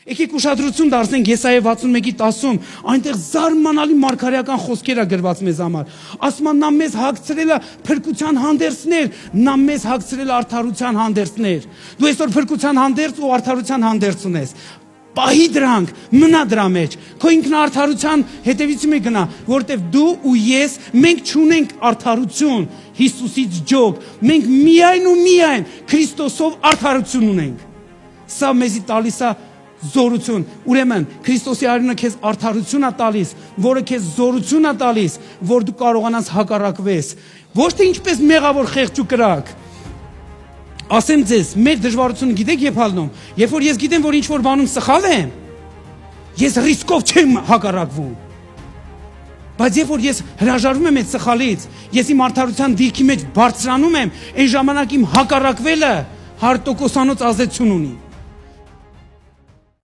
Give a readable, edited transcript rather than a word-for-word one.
Եկեք ուշադրություն դարձնենք Եսայա 61:10, այնտեղ զարմանալի մարգարեական խոսքեր է գրված մեզ համար։ Ասում է նա մեզ հագցրել է փրկության հանդերձներ, նա մեզ հագցրել է արդարության հանդերձներ։ Դու այսօր փրկության հանդերձ ու արդարության հանդերձ ունես։ Պահի դրանք, մնա դրա մեջ։ Քո ինքնաարդարության հետևից մի գնա, որտեվ դու ու ես մենք չունենք արդարություն Հիսուսից ջոկ։ Մենք միայն ու միայն Քրիստոսով արդարություն ունենք։ Սա մեզի տալիս է զորություն։ Ուրեմն Քրիստոսի արյունը քեզ արդարություն է տալիս, որը քեզ զորություն է տալիս, որ դու կարողանաս հակառակվես։ Ոչ թե ինչպես մեղավոր խեղճ ու կրակ։ Ասեմ ձեզ, մեր դժվարությունը գիտեք երբ հալնում, երբ որ ես գիտեմ, որ ինչ-որ բանում սխալ եմ, ես ռիսկով չեմ հակառակվում։ Բայց երբ որ ես հրաժարվում եմ այդ սխալից, ես իմ արդարության դիրքի մեջ բարձրանում եմ, այն ժամանակ իմ հակառակվելը 100% ազդեցություն ունի։